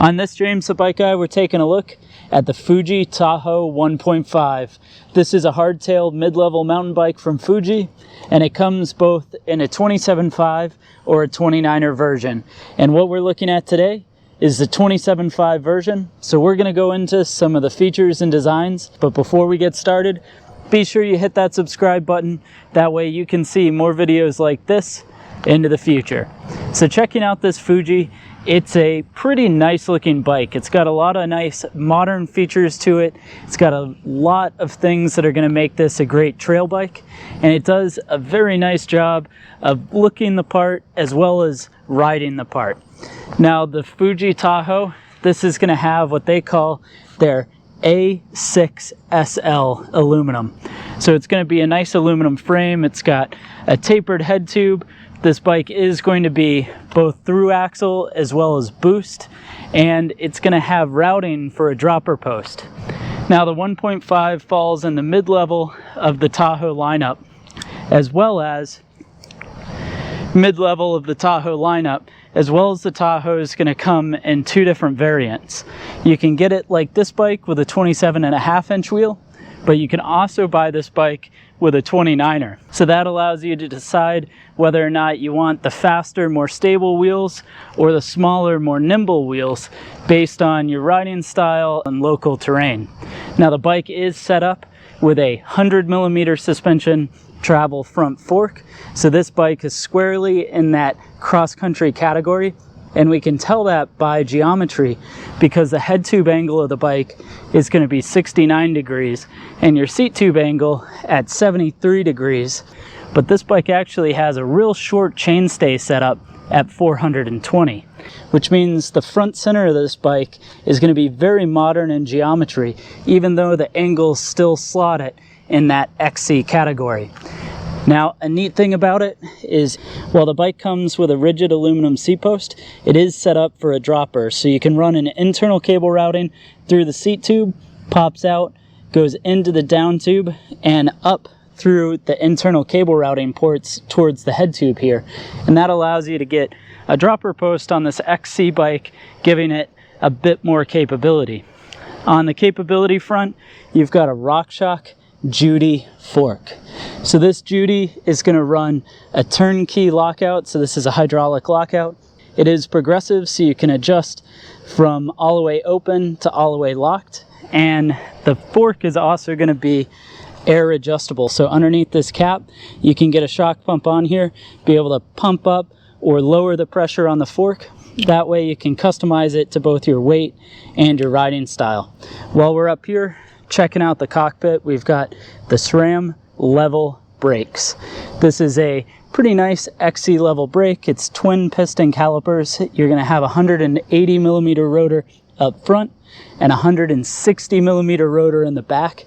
On this James the Bike Guy, we're taking a look at the Fuji Tahoe 1.5. This is a hardtail mid-level mountain bike from Fuji, and it comes both in a 27.5 or a 29er version. And what we're looking at today is the 27.5 version. So we're going to go into some of the features and designs, but before we get started, be sure you hit that subscribe button. That way you can see more videos like this into the future. So checking out this Fuji, it's a pretty nice looking bike. It's got a lot of nice modern features to it. It's got a lot of things that are going to make this a great trail bike, and it does a very nice job of looking the part as well as riding the part. Now the Fuji Tahoe, this is going to have what they call their A6SL aluminum. So it's going to be a nice aluminum frame. It's got a tapered head tube. This bike is going to be both through axle as well as boost, and it's going to have routing for a dropper post. Now the 1.5 falls in the mid-level of the Tahoe lineup, as well as the Tahoe is going to come in two different variants. You can get it like this bike with a 27.5-inch wheel, but you can also buy this bike with a 29er. So that allows you to decide whether or not you want the faster, more stable wheels or the smaller, more nimble wheels based on your riding style and local terrain. Now the bike is set up with a 100mm suspension travel front fork. So this bike is squarely in that cross-country category, and we can tell that by geometry because the head tube angle of the bike is going to be 69 degrees and your seat tube angle at 73 degrees. But this bike actually has a real short chainstay setup at 420, which means the front center of this bike is going to be very modern in geometry, even though the angles still slot it in that XC category. Now, a neat thing about it is, while the bike comes with a rigid aluminum seat post, it is set up for a dropper, so you can run an internal cable routing through the seat tube, pops out, goes into the down tube, and up through the internal cable routing ports towards the head tube here. And that allows you to get a dropper post on this XC bike, giving it a bit more capability. On the capability front, you've got a RockShox Judy fork. So this Judy is going to run a turnkey lockout. So this is a hydraulic lockout. It is progressive, so you can adjust from all the way open to all the way locked. And the fork is also going to be air adjustable. So underneath this cap, you can get a shock pump on here, be able to pump up or lower the pressure on the fork. That way you can customize it to both your weight and your riding style. While we're up here checking out the cockpit, we've got the SRAM level brakes. This is a pretty nice XC level brake. It's twin piston calipers. You're going to have a 180mm rotor up front and a 160mm rotor in the back.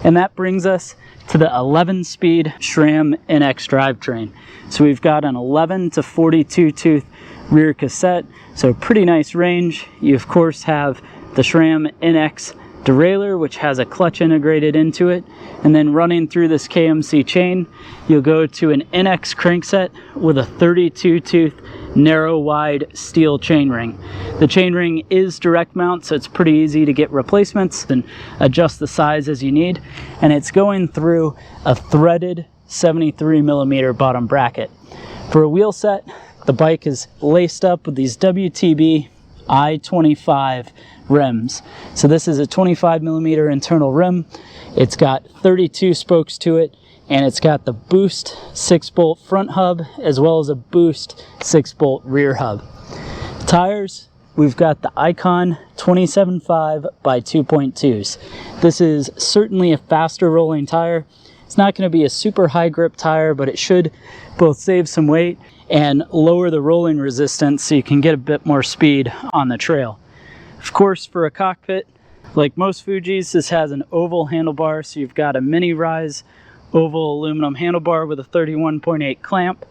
And that brings us to the 11-speed SRAM NX drivetrain. So we've got an 11 to 42 tooth rear cassette, so pretty nice range. You of course have the SRAM NX derailleur, which has a clutch integrated into it, and then running through this KMC chain, you'll go to an NX crankset with a 32 tooth narrow wide steel chainring. The chainring is direct mount, so it's pretty easy to get replacements and adjust the size as you need, and it's going through a threaded 73mm bottom bracket. For a wheel set, the bike is laced up with these WTB I-25 rims. So this is a 25mm internal rim. It's got 32 spokes to it, and it's got the Boost 6-bolt front hub as well as a Boost 6-bolt rear hub. Tires, we've got the Icon 27.5 by 2.2s. This is certainly a faster rolling tire. It's not going to be a super high grip tire, but it should both save some weight and lower the rolling resistance so you can get a bit more speed on the trail. Of course, for a cockpit, like most Fujis, this has an oval handlebar, so you've got a mini rise oval aluminum handlebar with a 31.8 clamp,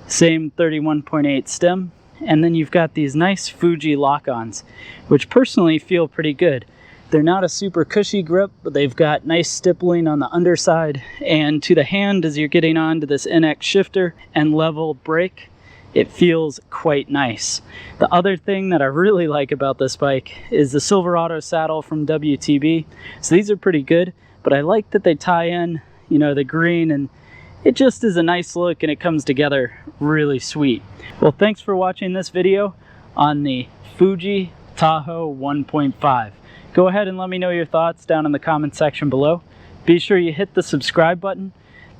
same 31.8 stem, and then you've got these nice Fuji lock-ons, which personally feel pretty good. They're not a super cushy grip, but they've got nice stippling on the underside, and to the hand as you're getting onto this NX shifter and level brake, it feels quite nice. The other thing that I really like about this bike is the Silverado saddle from WTB. So these are pretty good, but I like that they tie in, you know, the green, and it just is a nice look and it comes together really sweet. Well, thanks for watching this video on the Fuji Tahoe 1.5. Go ahead and let me know your thoughts down in the comment section below. Be sure you hit the subscribe button.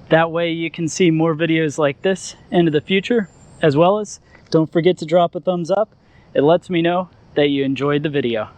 That way you can see more videos like this into the future. As well as, don't forget to drop a thumbs up. It lets me know that you enjoyed the video.